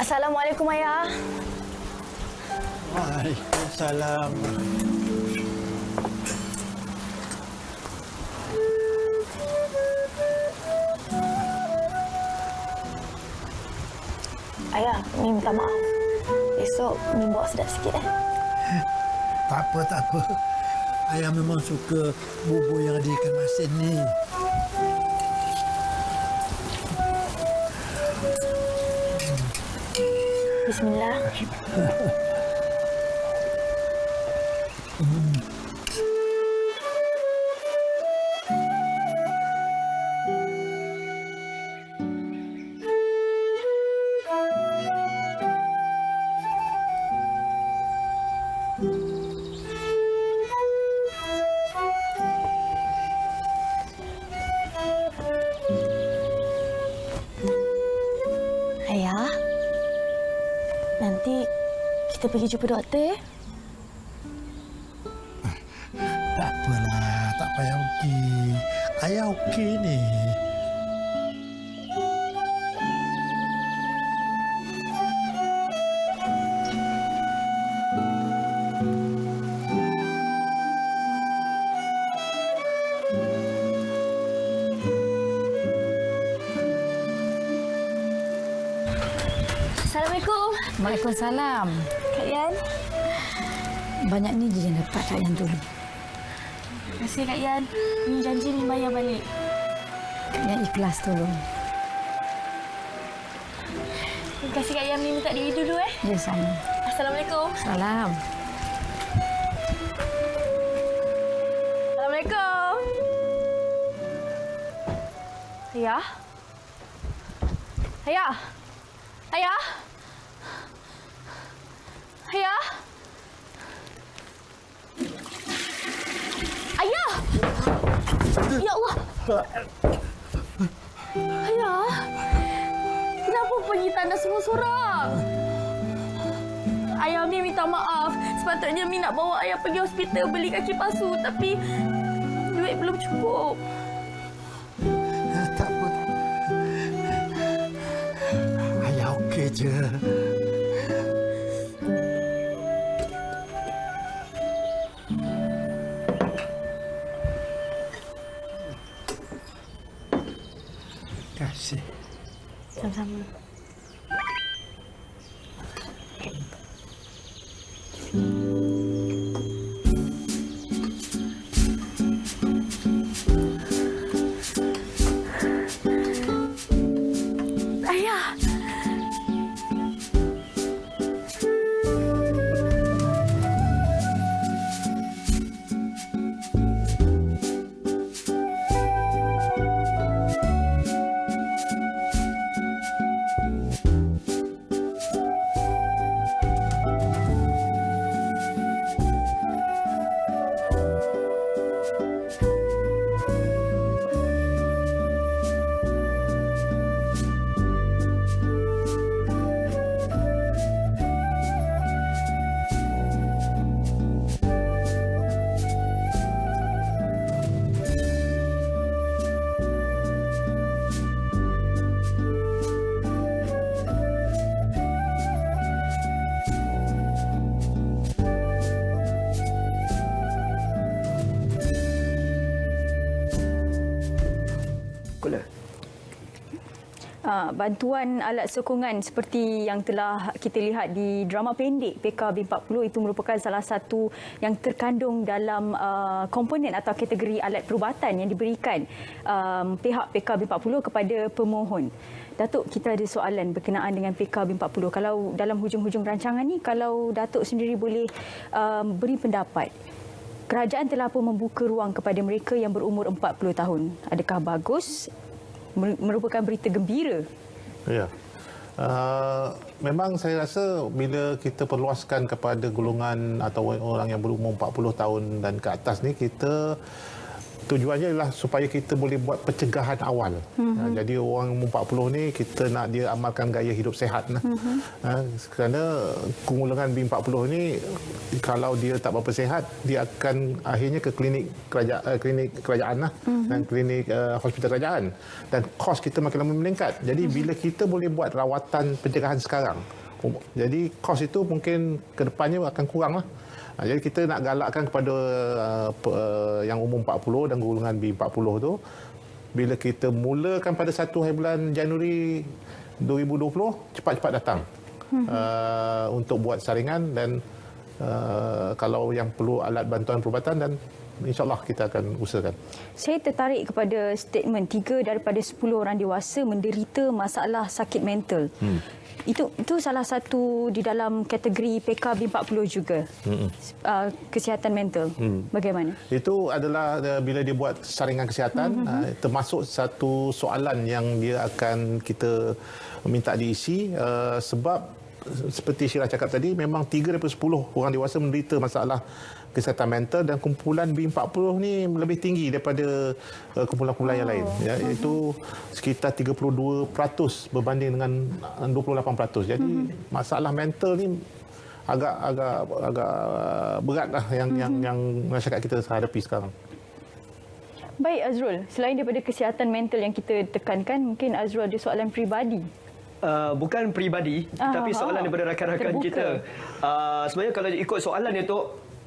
Assalamualaikum, Ayah. Waalaikumsalam. Ayah, Mi minta maaf. Esok Mi bawa sedap sikit. Tak apa. Ayah memang suka bubur yang ada ikan masin ni. Bismillah. Ayah, nanti kita pergi jumpa doktor. Tak apalah, tak payah okey. Ayah okey ni. Assalamualaikum. Waalaikumsalam. Kak Yan. Banyak ni je yang dapat Kak Yan dulu. Terima kasih Kak Yan. Min janji Min bayar balik. Kak Yan ikhlas tolong. Terima kasih Kak Yan. Min minta diri dulu Ya, sama. Assalamualaikum. Salam. Assalamualaikum. Ayah? Ayah? Ayah? Ayah? Ayah! Ya Allah! Ayah! Kenapa pergi tandas semua seorang? Ayah, Mi minta maaf. Sepatutnya Mi nak bawa ayah pergi hospital beli kaki palsu. Tapi duit belum cukup. Tak apa. Ayah okey je. Kasih. Sama-sama. Ayah! Bantuan alat sokongan seperti yang telah kita lihat di drama pendek PKB40 itu merupakan salah satu yang terkandung dalam komponen atau kategori alat perubatan yang diberikan pihak PKB40 kepada pemohon. Datuk, kita ada soalan berkenaan dengan PKB40. Kalau dalam hujung-hujung rancangan ni, kalau Datuk sendiri boleh beri pendapat, kerajaan telah pun membuka ruang kepada mereka yang berumur 40 tahun. Adakah bagus? Merupakan berita gembira. Ya. Memang saya rasa bila kita perluaskan kepada golongan atau orang yang berumur 40 tahun dan ke atas ni, kita tujuannya ialah supaya kita boleh buat pencegahan awal. Jadi orang umur 40 ni kita nak dia amalkan gaya hidup sihat. Kerana golongan B40 ni kalau dia tak berapa sihat, dia akan akhirnya ke klinik kerajaan dan klinik hospital kerajaan. Dan kos kita makin lama meningkat. Jadi bila kita boleh buat rawatan pencegahan sekarang, jadi kos itu mungkin ke depannya akan kurang lah. Jadi kita nak galakkan kepada yang umur 40 dan golongan B40 tu, bila kita mulakan pada 1 bulan Januari 2020, cepat-cepat datang untuk buat saringan dan kalau yang perlu alat bantuan perubatan, dan InsyaAllah kita akan usahakan. Saya tertarik kepada statement 3 daripada 10 orang dewasa menderita masalah sakit mental. Itu salah satu di dalam kategori PKB40 juga. Kesihatan mental. Bagaimana? Itu adalah bila dia buat saringan kesihatan, termasuk satu soalan yang dia akan kita minta diisi, sebab seperti Syirah cakap tadi, memang 3 daripada 10 orang dewasa menderita masalah kesihatan mental, dan kumpulan B40 ni lebih tinggi daripada kumpulan-kumpulan yang lain, ya, iaitu sekitar 32% berbanding dengan 28%. Jadi masalah mental ni agak berat lah yang masyarakat kita hadapi sekarang. Baik Azrul, selain daripada kesihatan mental yang kita tekankan, mungkin Azrul ada soalan peribadi. Bukan peribadi, tetapi soalan daripada rakan-rakan kita. Sebenarnya kalau ikut soalan itu,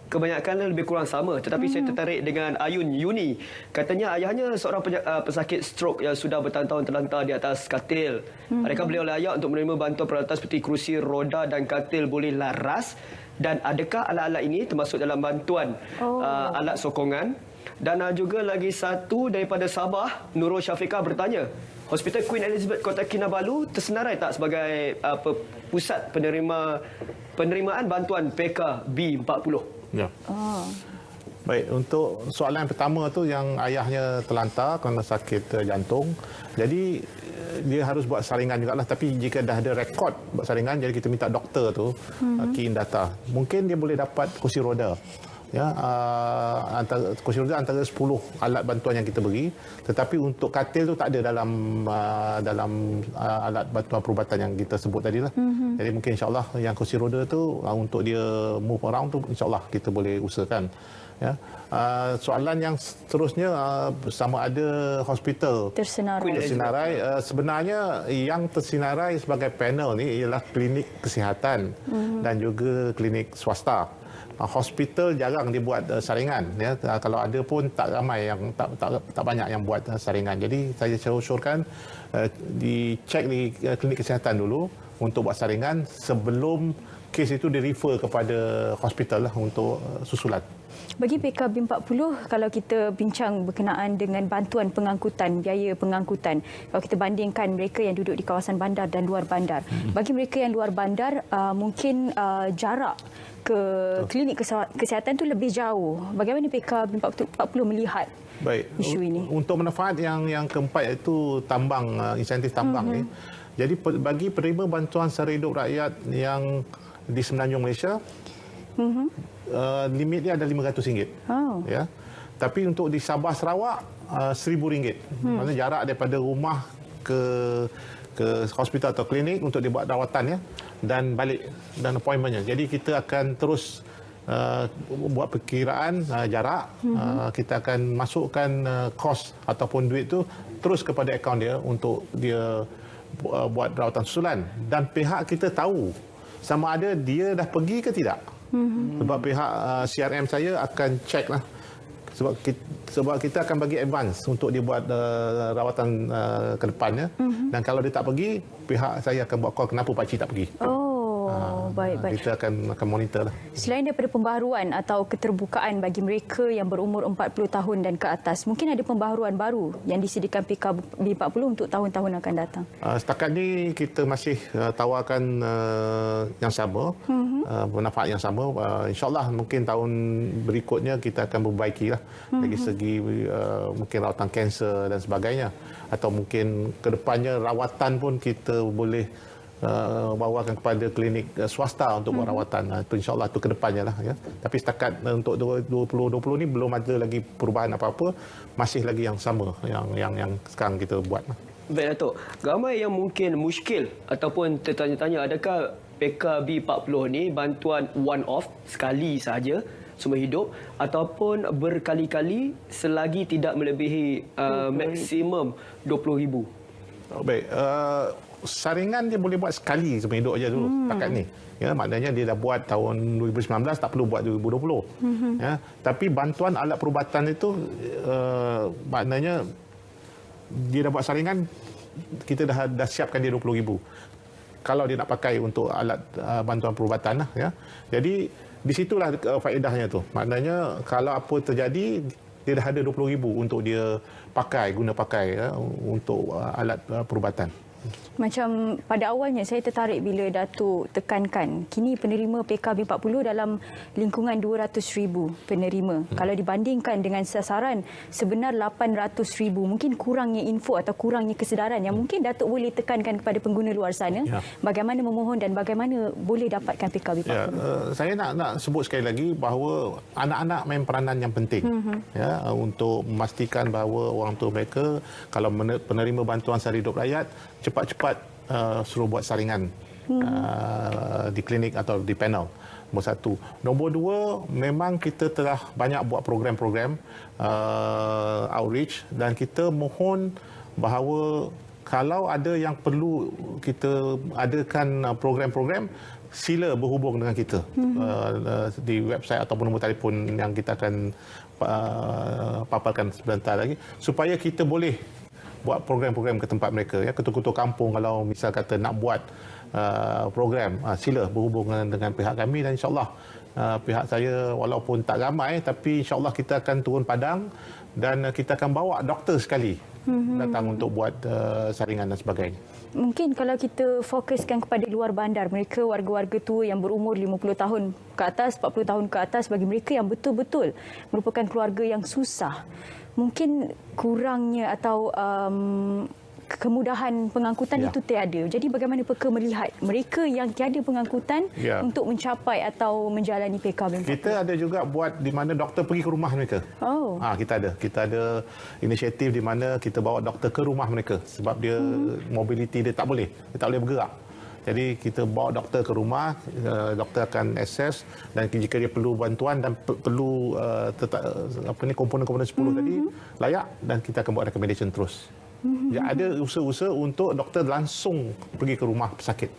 kebanyakan lebih kurang sama. Tetapi saya tertarik dengan Ayun Yuni. Katanya ayahnya seorang pesakit stroke yang sudah bertahun-tahun terlantar di atas katil. Adakah beliau layak untuk menerima bantuan peralatan seperti kerusi roda dan katil boleh laras? Dan adakah alat-alat ini termasuk dalam bantuan alat sokongan? Dan juga lagi satu daripada Sabah, Nurul Syafiqah bertanya, Hospital Queen Elizabeth Kota Kinabalu tersenarai tak sebagai pusat penerimaan bantuan PKB40? Ya. Baik, untuk soalan yang pertama tu yang ayahnya terlantar kerana sakit jantung. Jadi dia harus buat saringan jugalah, tapi jika dah ada rekod buat saringan, jadi kita minta doktor tu key in data. Mungkin dia boleh dapat kursi roda. Ya, kursi roda antara 10 alat bantuan yang kita beri, tetapi untuk katil tu tak ada dalam alat bantuan perubatan yang kita sebut tadi lah. Jadi mungkin insyaAllah yang kursi roda tu untuk dia move around tu insyaAllah kita boleh usahakan. Ya. Soalan yang seterusnya sama ada hospital tersenarai. Sebenarnya yang tersinarai sebagai panel ni ialah klinik kesihatan dan juga klinik swasta. Hospital jarang dibuat saringan, ya. Kalau ada pun tak ramai yang tak banyak yang buat saringan. Jadi saya syorkan dicek di klinik kesihatan dulu untuk buat saringan sebelum kes itu di-refer kepada hospital lah untuk susulan. Bagi PKB40, kalau kita bincang berkenaan dengan bantuan pengangkutan, biaya pengangkutan, kalau kita bandingkan mereka yang duduk di kawasan bandar dan luar bandar. Bagi mereka yang luar bandar, mungkin jarak ke klinik kesihatan itu lebih jauh. Bagaimana PKB40 melihat isu ini? Untuk manfaat yang keempat iaitu tambang, insentif tambang ni. Jadi bagi penerima bantuan sara hidup rakyat yang di Semenanjung Malaysia, limit dia ada RM500. Ya. Tapi untuk di Sabah Sarawak RM1,000. Maksudnya jarak daripada rumah ke hospital atau klinik untuk dibuat rawatan, ya, dan balik dan appointmentnya. Jadi kita akan terus buat perkiraan jarak. Kita akan masukkan kos ataupun duit tu terus kepada akaun dia untuk dia buat rawatan susulan, dan pihak kita tahu sama ada dia dah pergi ke tidak. Sebab pihak CRM saya akan cek lah. Sebab kita akan bagi advance untuk dia buat rawatan ke depannya. Dan kalau dia tak pergi, pihak saya akan buat call kenapa pakcik tak pergi. Baik. Kita akan monitor lah. Selain daripada pembaharuan atau keterbukaan bagi mereka yang berumur 40 tahun dan ke atas, mungkin ada pembaharuan baru yang disediakan PKB40 untuk tahun-tahun akan datang? Setakat ni kita masih tawarkan yang sama, manfaat yang sama. InsyaAllah mungkin tahun berikutnya kita akan memperbaiki lah dari segi mungkin rawatan kanser dan sebagainya. Atau mungkin ke depannya rawatan pun kita boleh bawakan kepada klinik swasta untuk buat rawatan. Itu insyaAllah itu ke depannya lah, ya. Tapi setakat untuk 2020 ni belum ada lagi perubahan apa-apa, masih lagi yang sama yang sekarang kita buat. Baik Datuk, ramai yang mungkin muskil ataupun tertanya-tanya adakah PKB40 ni bantuan one off sekali sahaja seumur hidup ataupun berkali-kali selagi tidak melebihi maksimum RM20,000. Baik, saringan dia boleh buat sekali seumur hidup aja dulu takat ni. Ya, maknanya dia dah buat tahun 2019, tak perlu buat 2020. Ya, tapi bantuan alat perubatan itu maknanya dia dah buat saringan, kita dah siapkan dia RM20,000. Kalau dia nak pakai untuk alat bantuan perubatan lah, ya. Jadi di situlah faedahnya tu. Maknanya kalau apa terjadi, dia dah ada RM20,000 untuk dia guna pakai, ya, untuk alat perubatan. Macam pada awalnya saya tertarik bila Datuk tekankan kini penerima PKB40 dalam lingkungan 200,000 penerima. Kalau dibandingkan dengan sasaran sebenar 800,000, mungkin kurangnya info atau kurangnya kesedaran yang mungkin Datuk boleh tekankan kepada pengguna luar sana, bagaimana memohon dan bagaimana boleh dapatkan PKB40. Ya, saya nak sebut sekali lagi bahawa anak-anak main peranan yang penting, ya, untuk memastikan bahawa orang tua mereka kalau penerima bantuan sara hidup rakyat cepat-cepat suruh buat saringan di klinik atau di panel. Nombor satu. Nombor dua, memang kita telah banyak buat program-program outreach dan kita mohon bahawa kalau ada yang perlu kita adakan program-program, sila berhubung dengan kita di website ataupun nombor telefon yang kita akan paparkan sebentar lagi supaya kita boleh buat program-program ke tempat mereka, ya, ketua-ketua kampung kalau misal kata nak buat program, sila berhubung dengan pihak kami dan insyaAllah pihak saya walaupun tak ramai tapi insyaAllah kita akan turun padang dan kita akan bawa doktor sekali datang untuk buat saringan dan sebagainya. Mungkin kalau kita fokuskan kepada luar bandar, mereka warga-warga tua yang berumur 50 tahun ke atas, 40 tahun ke atas, bagi mereka yang betul-betul merupakan keluarga yang susah, mungkin kurangnya atau kemudahan pengangkutan itu tiada. Jadi bagaimana peka melihat mereka yang tiada pengangkutan untuk mencapai atau menjalani PKB 40? Kita ada juga buat di mana doktor pergi ke rumah mereka. Oh. Kita ada inisiatif di mana kita bawa doktor ke rumah mereka sebab dia mobiliti dia tak boleh bergerak. Jadi kita bawa doktor ke rumah, doktor akan assess dan jika dia perlu bantuan dan perlu komponen-komponen 10 tadi layak dan kita akan buat recommendation terus. Ya, ada usaha-usaha untuk doktor langsung pergi ke rumah pesakit.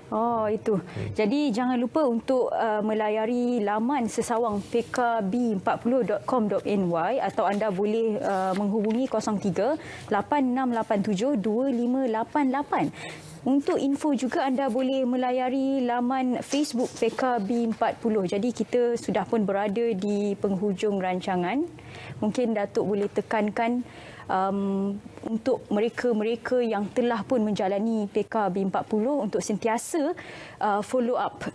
Oh, itu. Jadi jangan lupa untuk melayari laman sesawang pkb40.com.my atau anda boleh menghubungi 03 8687 2588. Untuk info juga anda boleh melayari laman Facebook PKB40. Jadi kita sudah pun berada di penghujung rancangan. Mungkin Datuk boleh tekankan untuk mereka-mereka yang telah pun menjalani PKB40 untuk sentiasa follow up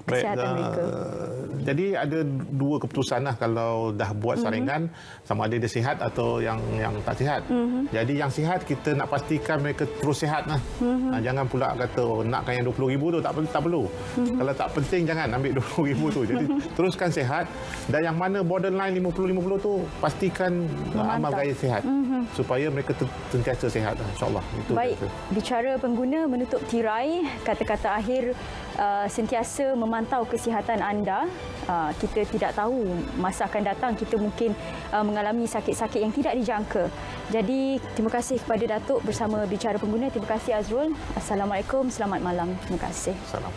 kesihatan mereka. Jadi ada dua keputusan lah kalau dah buat saringan, sama ada dia sihat atau yang tak sihat. Jadi yang sihat kita nak pastikan mereka terus sihat lah. Jangan pula kata nakkan yang 20,000 tu tak perlu. Kalau tak penting jangan ambil 20,000 tu. Jadi teruskan sihat dan yang mana borderline 50-50 tu pastikan amal gaya sihat supaya mereka sentiasa sihat insya-Allah. Baik, bicara pengguna menutup tirai, kata-kata akhir sentiasa memantau kesihatan anda. Kita tidak tahu masa akan datang kita mungkin mengalami sakit-sakit yang tidak dijangka. Jadi terima kasih kepada Datuk bersama Bicara Pengguna. Terima kasih Azrul. Assalamualaikum, selamat malam. Terima kasih. Salam.